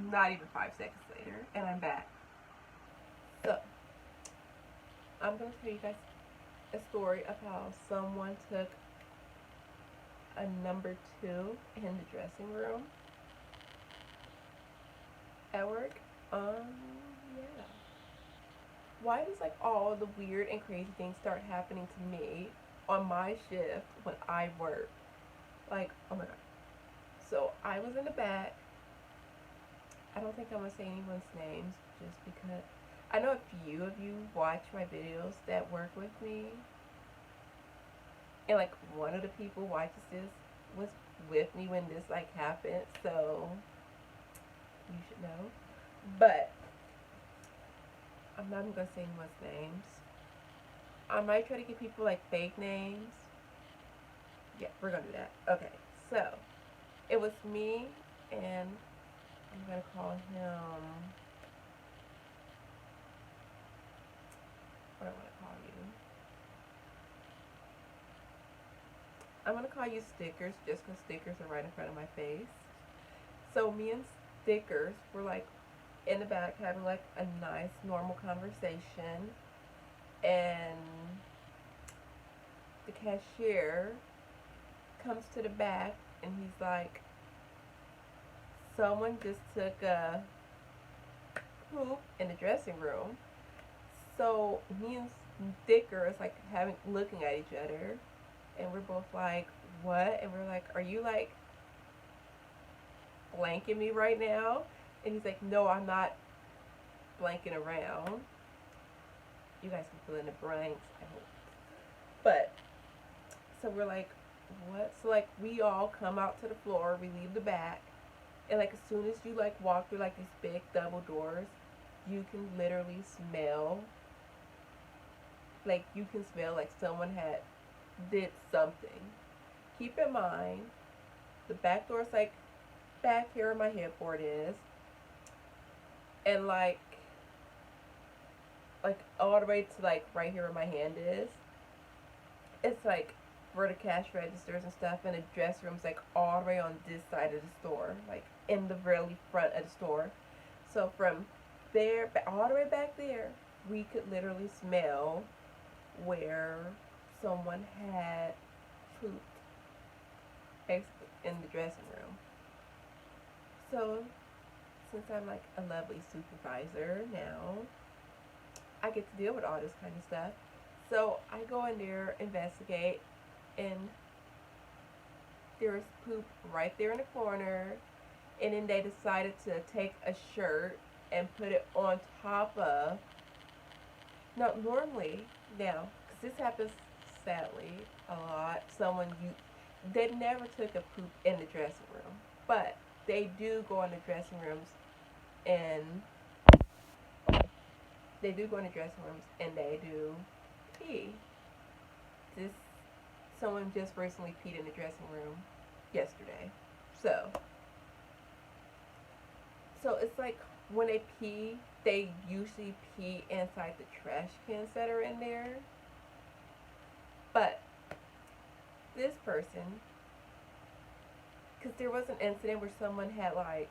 Not even 5 seconds later, and I'm back. So, I'm going to tell you guys a story of how someone took a number two in the dressing room at work. Yeah. Why does like all the weird and crazy things start happening to me on my shift when I work? Like, oh my god. So I was in the back. I don't think I'm gonna say anyone's names just because I know a few of you watch my videos that work with me, and like one of the people watches this was with me when this like happened, so you should know. But I'm not even gonna say anyone's names. I might try to give people like fake names. Yeah, we're gonna do that. Okay, so it was me and I'm gonna call him. What do I want to call you? I'm gonna call you Stickers just because Stickers are right in front of my face. So me and Stickers were like in the back having like a nice normal conversation, and the cashier comes to the back and he's like, someone just took a poop in the dressing room. So me and Stickers like having looking at each other, and we're both like, what? And we're like, are you like blanking me right now? And he's like, no, I'm not blanking around. You guys can fill in the blanks, I hope. But so we're like, what? So like we all come out to the floor, we leave the back, and like as soon as you like walk through like these big double doors, you can literally smell, like you can smell like someone had did something. Keep in mind, the back door is like back here where my headboard is, and like all the way to like right here where my hand is. It's like where the cash registers and stuff, and the dressing room's like all the way on this side of the store, like in the really front of the store. So from there, all the way back there, we could literally smell where someone had pooped in the dressing room. So since I'm like a lovely supervisor now, I get to deal with all this kind of stuff. So I go in there, investigate, and there was poop right there in the corner. And then they decided to take a shirt and put it on top of. Now, normally, now, because this happens sadly a lot, they never took a poop in the dressing room, but they do go in the dressing rooms and they do pee. This Someone just recently peed in the dressing room yesterday. So it's like when they pee, they usually pee inside the trash cans that are in there. But this person, because there was an incident where someone had like,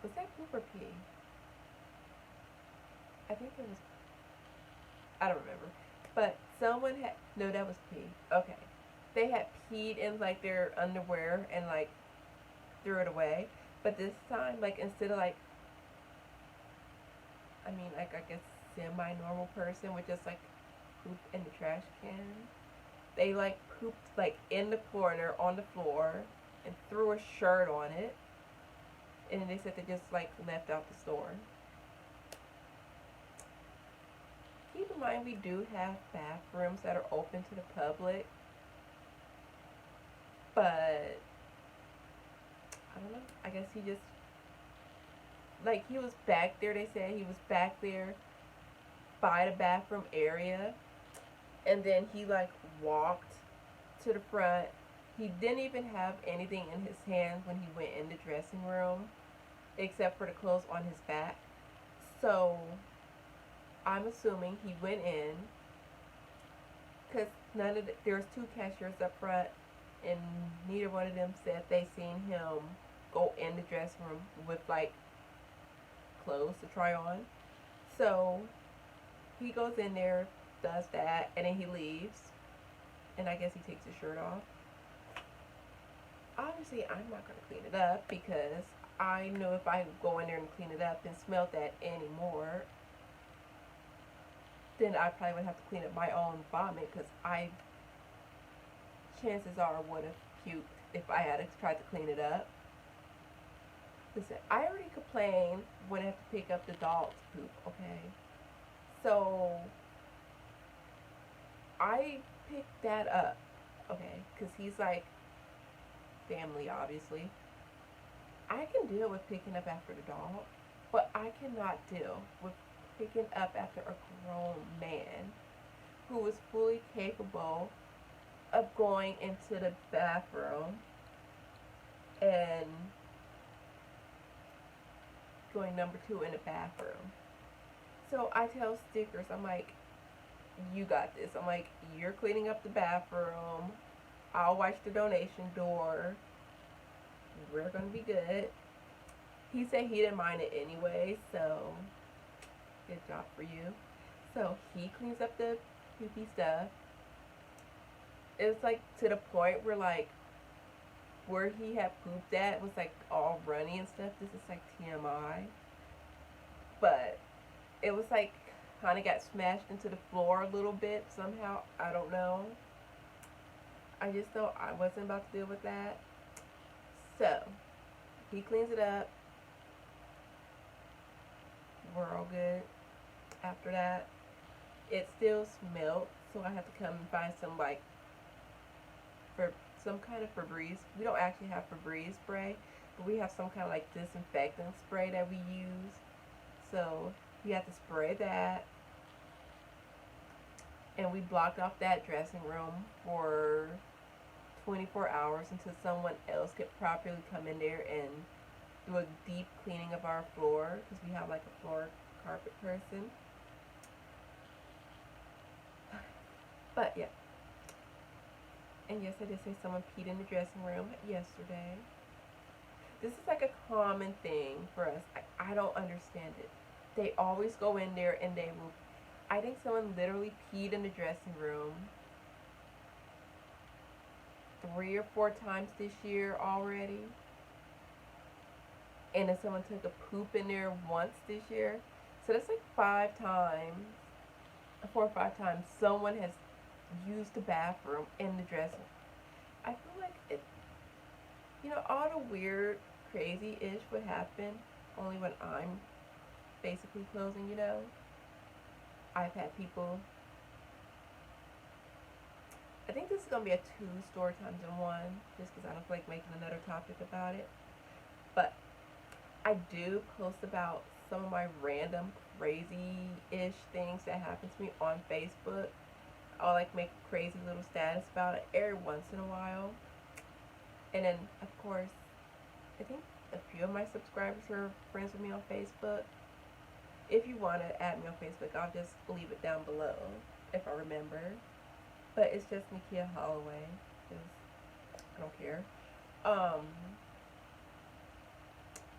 was that poop or pee? I think it was, I don't remember. But someone had, no, that was pee. Okay. They had peed in like their underwear and like threw it away. But this time, like instead of like, I mean, like I guess semi-normal person would just like poop in the trash can. They like pooped like in the corner on the floor and threw a shirt on it. And then they said they just like left out the store. Keep in mind we do have bathrooms that are open to the public, but I don't know. I guess he just like he was back there. They said he was back there by the bathroom area, and then he like walked to the front. He didn't even have anything in his hands when he went in the dressing room, except for the clothes on his back. So I'm assuming he went in because there was two cashiers up front, and neither one of them said they seen him go in the dressing room with like clothes to try on. So he goes in there, does that, and then he leaves. And I guess he takes his shirt off. Obviously, I'm not going to clean it up because I know if I go in there and clean it up and smell that anymore, then I probably would have to clean up my own vomit because I, chances are, would have puked if I had tried to clean it up. Listen, I already complained when I have to pick up the dog's poop, okay? So, I picked that up, okay? Because he's like family, obviously. I can deal with picking up after the dog, but I cannot deal with picking up after a grown man who is fully capable of going into the bathroom and going number two in the bathroom. So I tell Stickers, I'm like, you got this. I'm like, you're cleaning up the bathroom. I'll watch the donation door. We're gonna be good. He said he didn't mind it anyway, so good job for you. So he cleans up the poopy stuff. It was like to the point where like where he had pooped at was like all runny and stuff. This is like TMI. But it was like kind of got smashed into the floor a little bit somehow. I don't know. I just thought I wasn't about to deal with that. So he cleans it up. We're all good. After that, it still smelled, so I have to come and find some like for some kind of Febreze. We don't actually have Febreze spray, but we have some kind of like disinfectant spray that we use. So we have to spray that, and we blocked off that dressing room for 24 hours until someone else could properly come in there and do a deep cleaning of our floor because we have like a floor carpet person. But yeah. And yes, I did say someone peed in the dressing room yesterday. This is like a common thing for us. I don't understand it. They always go in there and they will. I think someone literally peed in the dressing room 3 or 4 times this year already. And then someone took a poop in there once this year. So that's like 5 times, 4 or 5 times someone has used the bathroom in the dressing room. I feel like it, all the weird, crazy-ish would happen only when I'm basically closing, I've had people, I think this is going to be a 2 story times in 1, just because I don't feel like making another topic about it. But I do post about some of my random crazy-ish things that happen to me on Facebook. I'll like make a crazy little status about it every once in a while. And then, of course, I think a few of my subscribers are friends with me on Facebook. If you want to add me on Facebook, I'll just leave it down below if I remember. But it's just Nikia Holloway, because I don't care.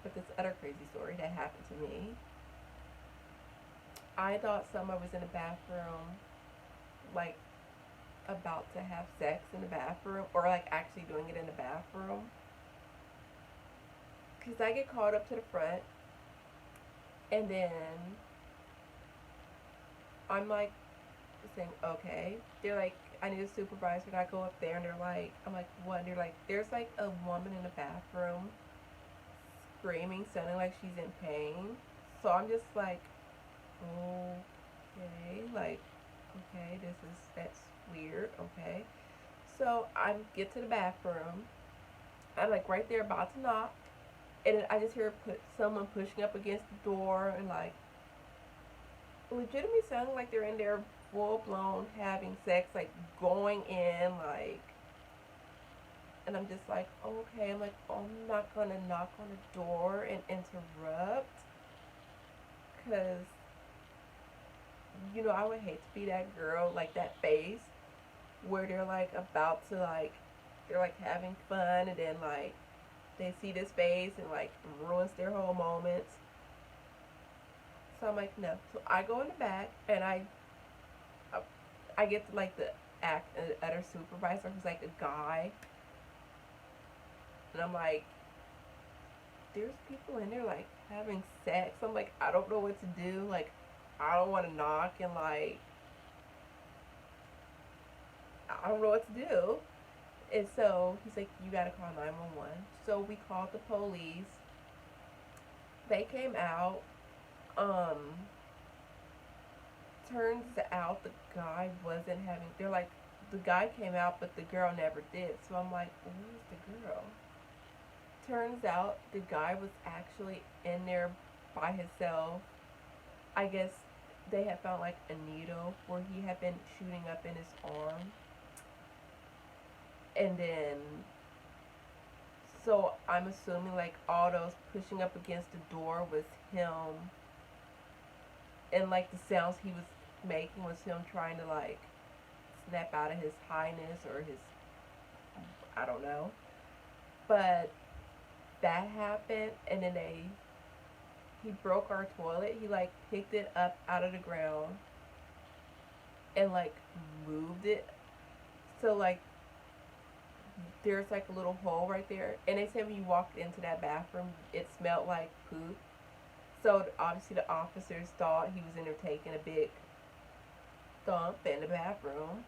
But this other crazy story that happened to me. I thought someone was in the bathroom, like, about to have sex in the bathroom, or like actually doing it in the bathroom. Because I get called up to the front, and then I'm like saying, okay. They're like, I need a supervisor, and I go up there, and they're like, I'm like, what? And they're like, there's like a woman in the bathroom screaming, sounding like she's in pain. So I'm just like, okay, like, okay, that's weird, okay. So I get to the bathroom. I'm like right there about to knock, and then I just hear someone pushing up against the door and like legitimately sounding like they're in there full blown having sex, like going in, like. And I'm just like, okay. I'm like, oh, I'm not gonna knock on the door and interrupt, cause I would hate to be that girl, like that face where they're like about to like, they're like having fun, and then like they see this face and like ruins their whole moments. So I'm like, no. So I go in the back and I get to like the act other supervisor who's like a guy, and I'm like, there's people in there like having sex. I'm like, I don't know what to do. Like, I don't want to knock and like, I don't know what to do. And so he's like, you gotta call 911. So we called the police. They came out. Um, Turns out the guy wasn't having. They're like, the guy came out, but the girl never did. So I'm like, where's the girl? Turns out the guy was actually in there by himself. I guess they had found like a needle where he had been shooting up in his arm. And then, so I'm assuming like all those pushing up against the door was him. And like the sounds he was making was him trying to like snap out of his highness or his, I don't know. But that happened, and then he broke our toilet. He like picked it up out of the ground and like moved it. So like there's like a little hole right there, and they said when you walked into that bathroom, it smelled like poop. So obviously the officers thought he was in there taking a big dump in the bathroom,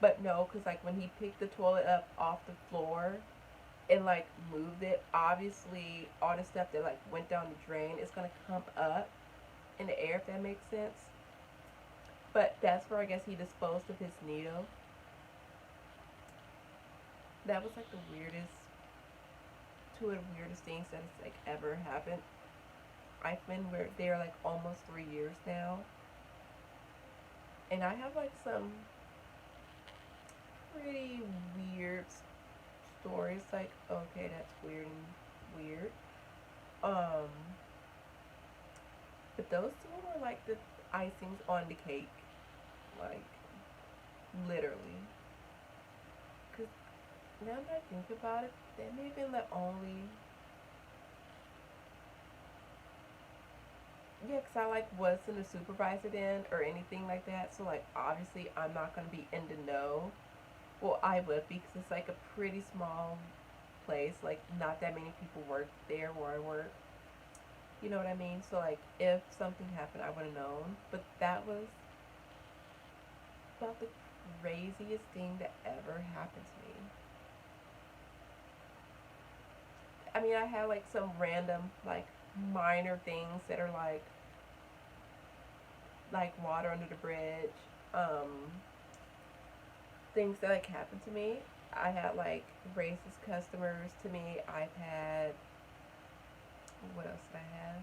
but no, because like when he picked the toilet up off the floor and like moved it, obviously all the stuff that like went down the drain is gonna come up in the air, if that makes sense. But that's where I guess he disposed of his needle. That was like the weirdest, two of the weirdest things that has like ever happened. I've been there like almost 3 years now, and I have like some pretty weird stories. Like, okay, that's weird and weird. Um, but those two were like the icings on the cake, like literally. Cause now that I think about it, that may have been the only. Yeah, cause I like wasn't a supervisor then or anything like that. So like obviously I'm not gonna be in the know. Well, I would because it's like a pretty small place. Like not that many people work there where I work. You know what I mean? So like if something happened, I would have known. But that was about the craziest thing that ever happened to me. I mean, I had like some random like minor things that are like water under the bridge. Um, Things that like happened to me. I had like racist customers to me. I've had, what else did I have?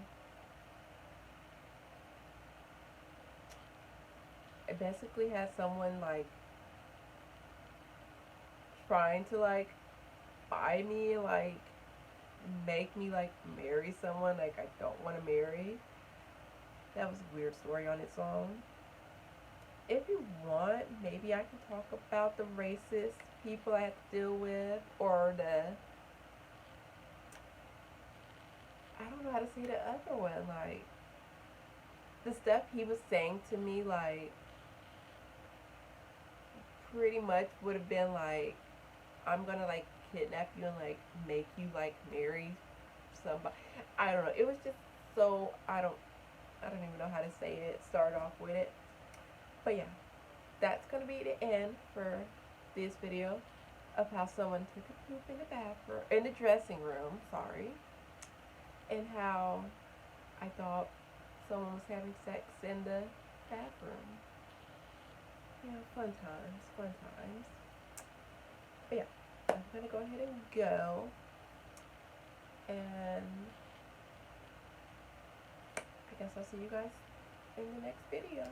I basically had someone like trying to like buy me, like make me like marry someone like I don't want to marry. That was a weird story on its own. If you want, maybe I can talk about the racist people I have to deal with, or I don't know how to say the other one, like the stuff he was saying to me, like pretty much would have been like, I'm gonna like kidnap you and like make you like marry somebody. I don't know. It was just so I don't even know how to say it. Start off with it, but yeah, that's gonna be the end for this video of how someone took a poop in the bathroom, in the dressing room. Sorry, and how I thought someone was having sex in the bathroom. Yeah, fun times, fun times. But yeah, I'm gonna go ahead and go, and I guess I'll see you guys in the next video.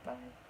Bye.